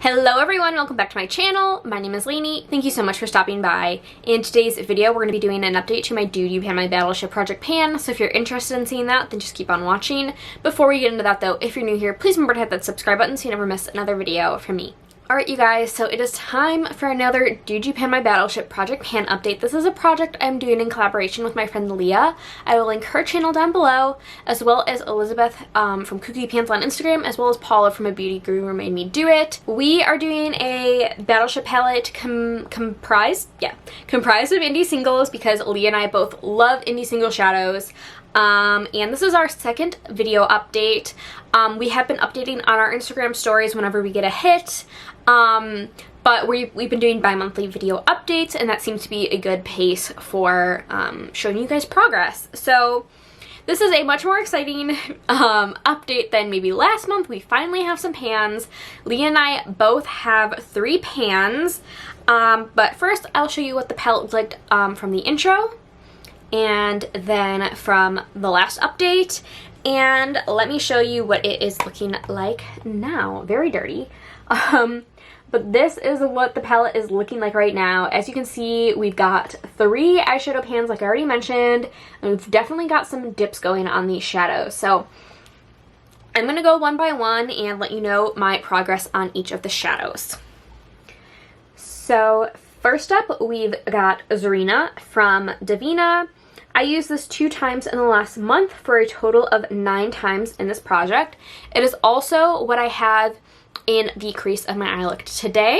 Hello everyone, welcome back to my channel. My name is Lainey. Thank you so much for stopping by. In today's video, we're going to be doing an update to my Dude You Pan My Battleship project pan, so if you're interested in seeing that, then just keep on watching. Before we get into that though, if you're new here, please remember to hit that subscribe button so you never miss another video from me. Alright you guys, so it is time for another Dude You Pan My Battleship project pan update. This is a project I'm doing in collaboration with my friend Leigha. I will link her channel down below, as well as Elizabeth from Cookie Pans on Instagram, as well as Paula from A Beauty Guru Made Me Do It. We are doing a Battleship palette comprised of indie singles because Leigha and I both love indie single shadows. And this is our second video update. We have been updating on our Instagram stories whenever we get a hit, but we've been doing bi-monthly video updates, and that seems to be a good pace for showing you guys progress. So this is a much more exciting update than maybe last month. We finally have some pans. Leigha and I both have 3 pans, but first I'll show you what the palette looked like from the intro, and then from the last update, and let me show you what it is looking like now. Very dirty. But this is what the palette is looking like right now. As you can see, we've got 3 eyeshadow pans like I already mentioned, and we've definitely got some dips going on these shadows. So I'm going to go one by one and let you know my progress on each of the shadows. So first up, we've got Zarina from Davina. I used this 2 times in the last month for a total of 9 times in this project. It is also what I have in the crease of my eye look today.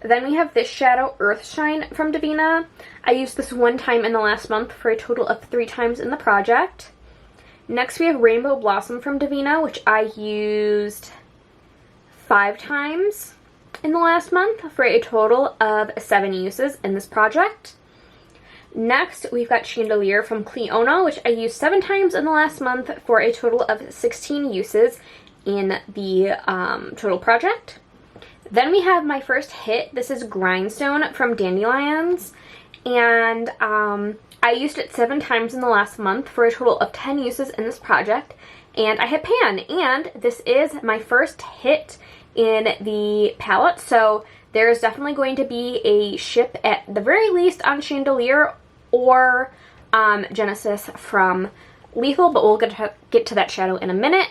Then we have this shadow, Earthshine from Davina. I used this 1 time in the last month for a total of 3 times in the project. Next we have Rainbow Blossom from Davina, which I used 5 times in the last month for a total of 7 uses in this project. Next, we've got Chandelier from Cleona, which I used 7 times in the last month for a total of 16 uses in the total project. Then we have my first hit. This is Grindstone from Dandelions, and I used it 7 times in the last month for a total of 10 uses in this project, and I hit pan, and this is my first hit in the palette, so there's definitely going to be a ship at the very least on Chandelier or Genesis from Lethal, but we'll get to that shadow in a minute.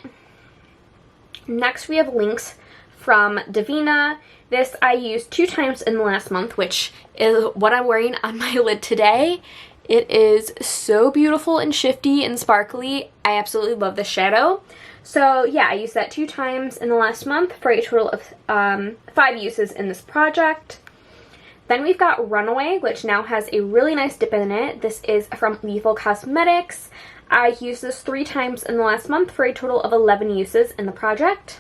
Next we have Lynx from Davina. This I used 2 times in the last month, which is what I'm wearing on my lid today. It is so beautiful and shifty and sparkly. I absolutely love this shadow. So yeah, I used that 2 times in the last month for a total of 5 uses in this project. Then we've got Runaway, which now has a really nice dip in it. This is from Lethal Cosmetics. I used this 3 times in the last month for a total of 11 uses in the project.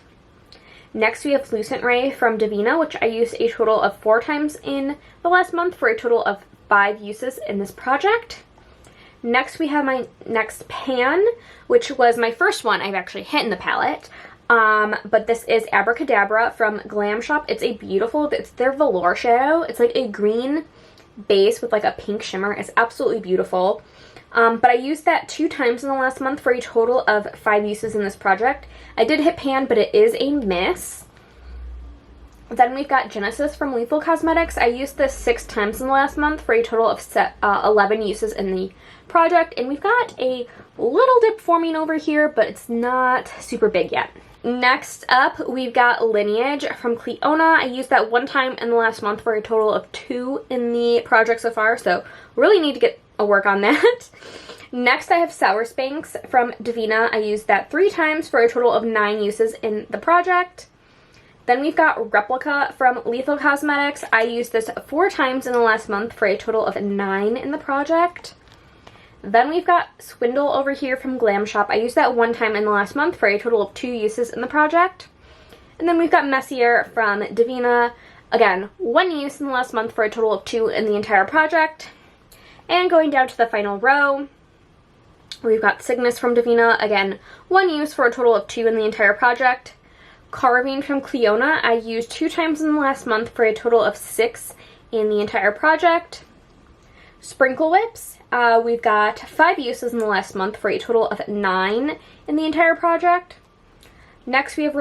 Next we have Lucent Ray from Davina, which I used a total of 4 times in the last month for a total of 5 uses in this project. Next we have my next pan, which was my first one I've actually hit in the palette. But this is Abracadabra from Glam Shop. It's it's their velour shadow. It's like a green base with like a pink shimmer. It's absolutely beautiful. But I used that 2 times in the last month for a total of 5 uses in this project. I did hit pan, but it is a miss. Then we've got Genesis from Lethal Cosmetics. I used this 6 times in the last month for a total of 11 uses in the project. And we've got a little dip forming over here, but it's not super big yet. Next up, we've got Lineage from Cleona. I used that 1 time in the last month for a total of 2 in the project so far, so really need to get a work on that. Next, I have Sour Spanks from Davina. I used that 3 times for a total of 9 uses in the project. Then we've got Replica from Lethal Cosmetics. I used this 4 times in the last month for a total of 9 in the project. Then we've got Swindle over here from Glam Shop. I used that 1 time in the last month for a total of 2 uses in the project. And then we've got Messier from Davina. Again, 1 use in the last month for a total of 2 in the entire project. And going down to the final row, we've got Cygnus from Davina. Again, 1 use for a total of 2 in the entire project. Carving from Cleona. I used 2 times in the last month for a total of 6 in the entire project. Sprinkle Whips. We've got 5 uses in the last month for a total of 9 in the entire project. Next, we have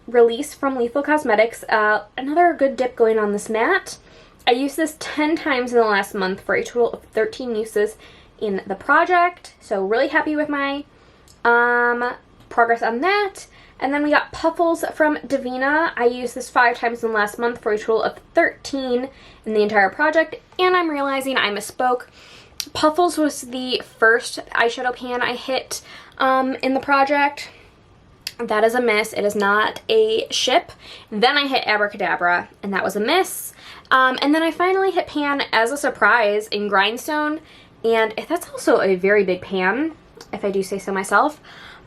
Release from Lethal Cosmetics. Another good dip going on this matte. I used this 10 times in the last month for a total of 13 uses in the project. So really happy with my progress on that. And then we got Puffles from Davina. I used this 5 times in the last month for a total of 13 in the entire project. And I'm realizing I misspoke. Puffles was the first eyeshadow pan I hit in the project. That is a miss. It is not a ship. Then I hit Abracadabra, and that was a miss. And then I finally hit pan as a surprise in Grindstone, and that's also a very big pan, if I do say so myself.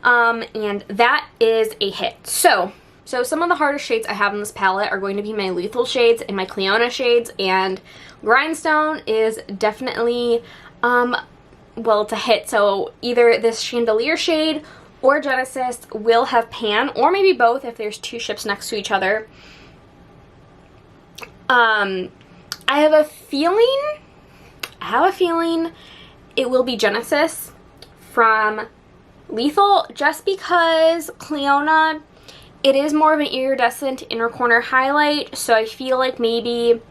And that is a hit. So some of the hardest shades I have in this palette are going to be my Lethal shades and my Cleona shades, and Grindstone is definitely, well, it's a hit. So either this Chandelier shade or Genesis will have pan, or maybe both if there's 2 ships next to each other. I have a feeling it will be Genesis from Lethal, just because Cleona, it is more of an iridescent inner corner highlight, so I feel like maybe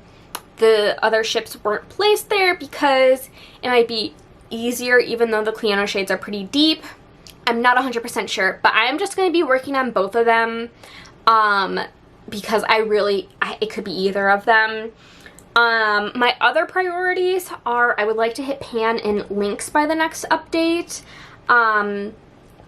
the other ships weren't placed there because it might be easier, even though the Cleona shades are pretty deep. I'm not 100% sure, but I'm just going to be working on both of them because it could be either of them. My other priorities are I would like to hit pan in Lynx by the next update. I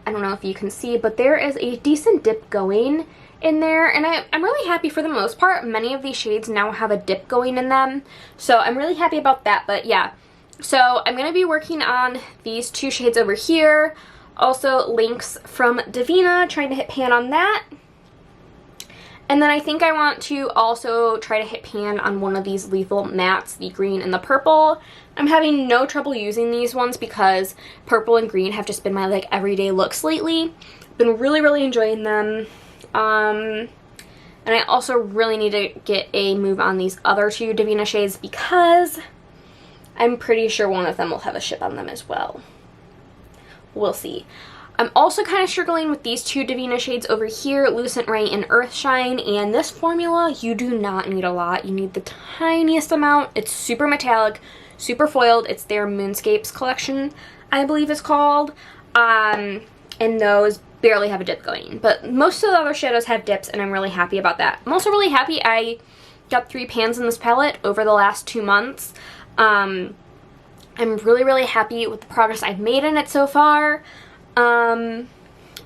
don't know if you can see, but there is a decent dip going in there, and I'm really happy for the most part. Many of these shades now have a dip going in them, so I'm really happy about that. But yeah, so I'm going to be working on these 2 shades over here. Also Lynx from Davina, trying to hit pan on that. And then I think I want to also try to hit pan on one of these Lethal mattes, the green and the purple. I'm having no trouble using these ones because purple and green have just been my like everyday looks lately. Been really enjoying them. And I also really need to get a move on these other 2 Davina shades because I'm pretty sure one of them will have a ship on them as well. We'll see. I'm also kind of struggling with these 2 Davina shades over here, Lucent Ray and Earthshine, and this formula, you do not need a lot. You need the tiniest amount. It's super metallic, super foiled. It's their Moonscapes collection, I believe it's called, and those barely have a dip going. But most of the other shadows have dips, and I'm really happy about that. I'm also really happy I got 3 pans in this palette over the last 2 months. I'm really happy with the progress I've made in it so far. And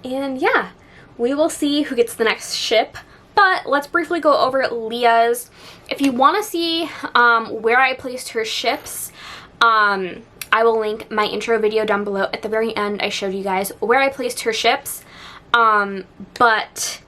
yeah, we will see who gets the next ship. But let's briefly go over Leigha's. If you want to see where I placed her ships, I will link my intro video down below. At the very end, I showed you guys where I placed her ships. But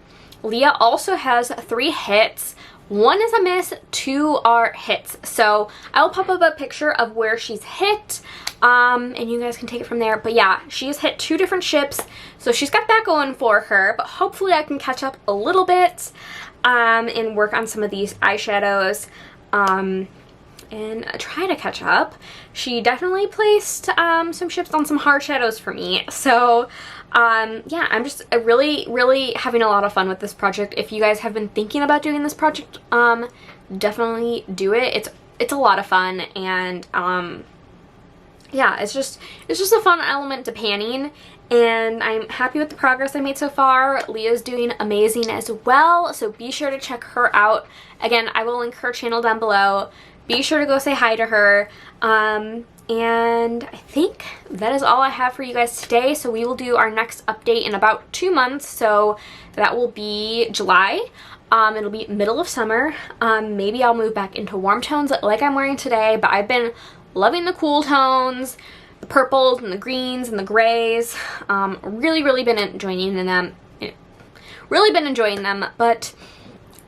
Leigha also has 3 hits. 1 is a miss, 2 are hits. So I will pop up a picture of where she's hit, and you guys can take it from there. But yeah, she has hit 2 different ships, so she's got that going for her. But hopefully I can catch up a little bit and work on some of these eyeshadows and try to catch up. She definitely placed some ships on some hard shadows for me. So yeah, I'm just really having a lot of fun with this project. If you guys have been thinking about doing this project, definitely do it. It's a lot of fun, and yeah, it's just a fun element to panning, and I'm happy with the progress I made so far. Leigha's doing amazing as well, so be sure to check her out. Again, I will link her channel down below. Be sure to go say hi to her. And I think that is all I have for you guys today. So we will do our next update in about 2 months. So that will be July. It'll be middle of summer. Maybe I'll move back into warm tones like I'm wearing today, but I've been loving the cool tones, the purples and the greens and the grays. Really been enjoying them. But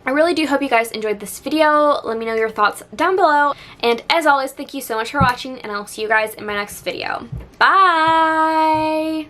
I really do hope you guys enjoyed this video. Let me know your thoughts down below. And as always, thank you so much for watching, and I'll see you guys in my next video. Bye!